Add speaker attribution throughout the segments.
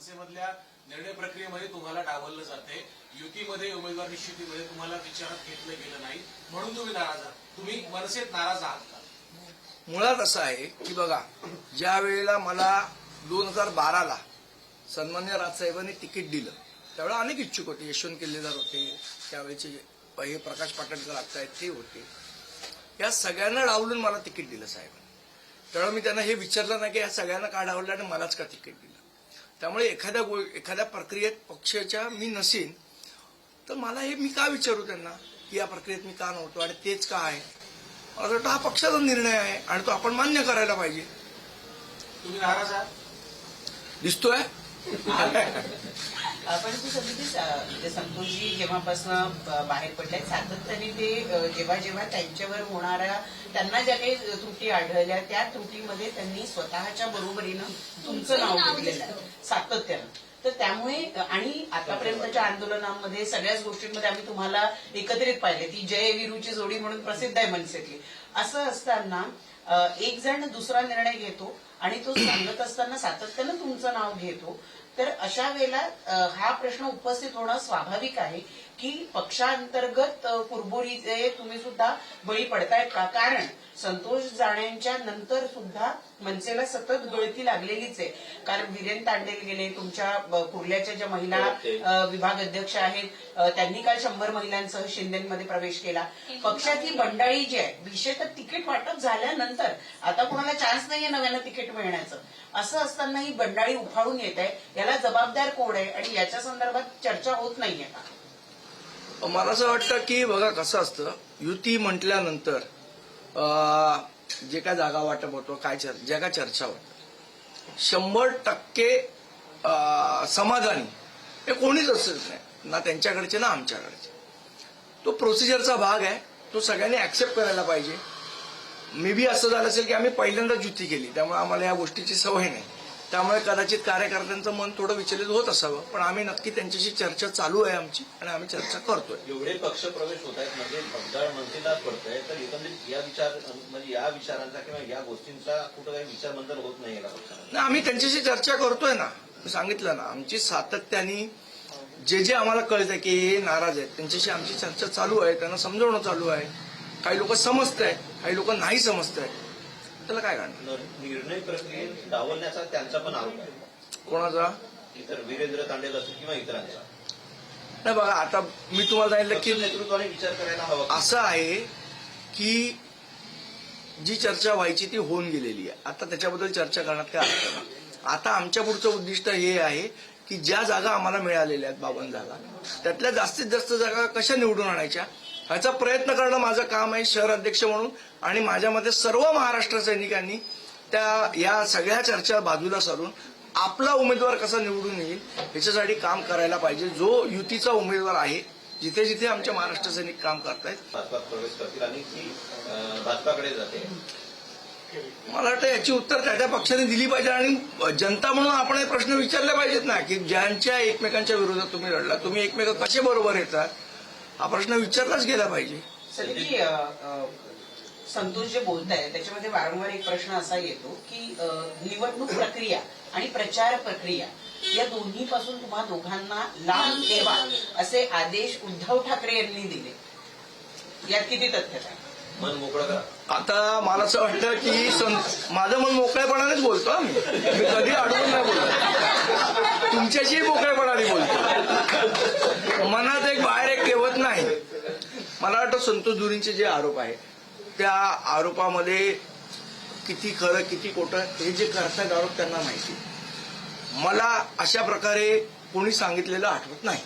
Speaker 1: मनसेमधल्या निर्णय प्रक्रियेमध्ये तुम्हाला डावललं जाते, युतीमध्ये उमेदवार निश्चितीमध्ये तुम्हाला विचारात घेतलं गेलं नाही म्हणून तुम्ही नाराज आहात. तुम्ही मनसेत नाराज आहात का?
Speaker 2: मुळात असं आहे की बघा, ज्या वेळेला मला 2012ला सन्मान्य राजसाहेबांनी तिकीट दिलं त्यावेळेला अनेक इच्छुक होते. यशवंत केल्लेदार होते, त्यावेळेचे हे प्रकाश पाटणकर आता आहेत ते होते. या सगळ्यांना डावलून मला तिकीट दिलं साहेबांनी. त्यावेळेला मी त्यांना हे विचारलं नाही की या सगळ्यांना का डावलं आणि मलाच का तिकीट दिलं. त्यामुळे एखाद्या प्रक्रियेत पक्षाच्या मी नसेन तर मला हे मी का विचारू त्यांना की या प्रक्रियेत मी का नव्हतो आणि तेच का आहे. मला वाटतं हा पक्षाचा निर्णय आहे आणि तो आपण मान्य करायला पाहिजे.
Speaker 1: तुम्ही नाराज आहात
Speaker 2: दिसतोय.
Speaker 3: परंतु सध्या संतोषजी जेव्हापासून बाहेर पडले सातत्याने ते जेव्हा जेव्हा त्यांच्यावर होणाऱ्या त्यांना ज्या काही त्रुटी आढळल्या त्या त्रुटीमध्ये त्यांनी स्वतःच्या बरोबरीनं तुमचं नाव घेतलेलं आहे सातत्यानं. तर त्यामुळे आणि आतापर्यंतच्या आंदोलनांमध्ये सगळ्याच गोष्टींमध्ये आम्ही तुम्हाला एकत्रित पाहिले. ती जय वीरूची जोडी म्हणून प्रसिद्ध आहे मनसेतली. असं असताना एक जण दुसरा निर्णय घेतो आणि तो सांगत असताना सातत्यानं तुमचं नाव घेतो. तर अशा वेळेला हा प्रश्न उपस्थित होणं स्वाभाविक आहे की पक्षांतर्गत कुरबुरीचे तुम्ही सुद्धा बळी पडतायत का. कारण संतोष जाण्यांच्या नंतर सुद्धा मनसेला सतत गळती लागलेलीच आहे. कारण वीरेन तांडेल गेले, तुमच्या कुर्ल्याच्या ज्या महिला विभाग अध्यक्ष आहेत त्यांनी काल 100 महिलांसह शिंदेमध्ये प्रवेश केला. पक्षात ही बंडाळी जी आहे, विषय तर तिकीट वाटप झाल्यानंतर आता कोणाला चान्स नाहीये नव्यानं तिकीट मिळण्याचं. असं असताना ही बंडाळी उफाळून येत आहे. याला जबाबदार कोण आहे आणि याच्या संदर्भात चर्चा होत नाहीये का?
Speaker 2: मला असं वाटतं की बघा कसं असतं, युती म्हटल्यानंतर जे काय जागा वाटप होतो काय ज्या काय चर्चा होतं 100% समाधानी हे कोणीच असत नाही, ना त्यांच्याकडचे ना आमच्याकडचे. तो प्रोसिजरचा भाग आहे, तो सगळ्यांनी ऍक्सेप्ट करायला पाहिजे. मे बी असं झालं असेल की आम्ही पहिल्यांदाच युती केली त्यामुळे आम्हाला या गोष्टीची सवय नाही, त्यामुळे कदाचित कार्यकर्त्यांचं मन थोडं विचलित होत असावं. पण आम्ही नक्की त्यांच्याशी चर्चा चालू आहे आमची आणि आम्ही चर्चा करतोय.
Speaker 4: एवढे पक्ष प्रवेश होत आहेत म्हणजे भगदाळ मनसेलाच पडतंय, तर एकंदरीत या विचारांचा किंवा या गोष्टींचा कुठं काही विचारमंथन होत नाही का पक्षाला?
Speaker 2: आम्ही त्यांच्याशी चर्चा करतोय ना, सांगितलं ना. आमची सातत्याने जे आम्हाला कळतंय की हे नाराज आहेत त्यांच्याशी आमची चर्चा चालू आहे, त्यांना समजवणं चालू आहे. काही लोक समजत आहेत, काही लोक नाही समजत आहेत. त्याला काय करणार.
Speaker 4: निर्णय प्रक्रियेत डावलण्याचा त्यांचा पण आरोप आहे.
Speaker 2: कोणाचा?
Speaker 4: इतर वीरेंद्र तांडेल असेल किंवा इतरांचा.
Speaker 2: नाही बघा, आता मी तुम्हाला सांगितलं की
Speaker 4: नेतृत्वाने विचार करायला हवा.
Speaker 2: असं आहे की जी चर्चा व्हायची ती होऊन गेलेली आहे. आता त्याच्याबद्दल चर्चा करण्यात काय अर्थ नाही. आता आमच्या पुढचं उद्दिष्ट हे आहे की ज्या जागा आम्हाला मिळालेल्या आहेत 52 जागा, त्यातल्या जास्तीत जास्त जागा कशा निवडून आणायच्या ह्याचा प्रयत्न करणं माझं काम आहे शहर अध्यक्ष म्हणून. आणि माझ्या मते सर्व महाराष्ट्र सैनिकांनी या सगळ्या चर्चा बाजूला सारून आपला उमेदवार कसा निवडून येईल ह्याच्यासाठी काम करायला पाहिजे. जो युतीचा उमेदवार आहे, जिथे जिथे आमच्या महाराष्ट्र सैनिक काम करतायत,
Speaker 4: भाजपात प्रवेश करतील आणि ती भाजपाकडे जाते.
Speaker 2: मला वाटतं याची उत्तर त्या पक्षाने दिली पाहिजे आणि जनता म्हणून आपण हे प्रश्न विचारले पाहिजेत ना की ज्यांच्या एकमेकांच्या विरोधात तुम्ही लढला, तुम्ही एकमेक कसे बरोबर येतात, हा प्रश्न विचारलाच गेला पाहिजे.
Speaker 3: सध्या संतोष जे बोलताय त्याच्यामध्ये वारंवार एक प्रश्न असा येतो की निवडणूक प्रक्रिया आणि प्रचार प्रक्रिया या दोन्हीपासून तुम्हा दोघांना लांब ठेवा असे आदेश उद्धव ठाकरे यांनी दिले. यात किती तथ्यता आहे?
Speaker 4: मन मोकळं करा.
Speaker 2: आता मला असं वाटतं की माझं मन मोकळेपणानेच बोलतो. मी कधी अडवून नाही बोलतो, तुमच्याशी मोकळेपणाने बोलतो. मनात एक बाहेर एक ठेवत नाही. मला वाटतं संतोष धुरींचे जे आरोप आहेत त्या आरोपामध्ये किती खरं किती खोटं हे जे करतात आरोप त्यांना माहिती. मला अशा प्रकारे कोणी सांगितलेलं आठवत नाही.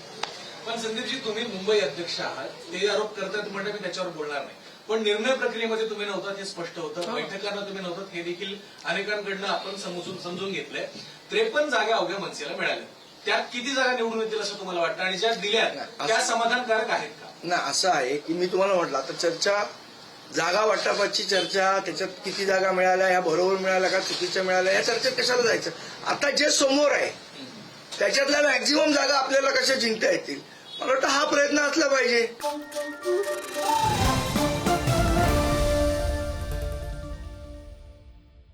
Speaker 1: पण संदीपजी, तुम्ही मुंबई अध्यक्ष आहात, ते आरोप करतात म्हणजे मी त्याच्यावर बोलणार नाही. पण निर्णय प्रक्रियेमध्ये तुम्ही नव्हतात हे स्पष्ट होतं, बैठकांना तुम्ही नव्हतात हे देखील अनेकांकडनं आपण समजून घेतलंय. 53 जागा अवघ्या मनसेला मिळाल्या, त्यात किती जागा निवडून येतील असं तुम्हाला वाटतं आणि ज्या दिल्या त्या समाधानकारक आहेत का?
Speaker 2: नाही, असं आहे की मी तुम्हाला म्हटलं आता चर्चा जागा वाटपाची चर्चा, त्याच्यात किती जागा मिळाल्या, ह्या बरोबर मिळाल्या का चुकीच्या मिळाल्या, या चर्चेत कशाला जायचं. आता जे समोर आहे त्याच्यातल्या मॅक्झिमम जागा आपल्याला कशा जिंकता येतील, मला वाटतं हा प्रयत्न असला पाहिजे.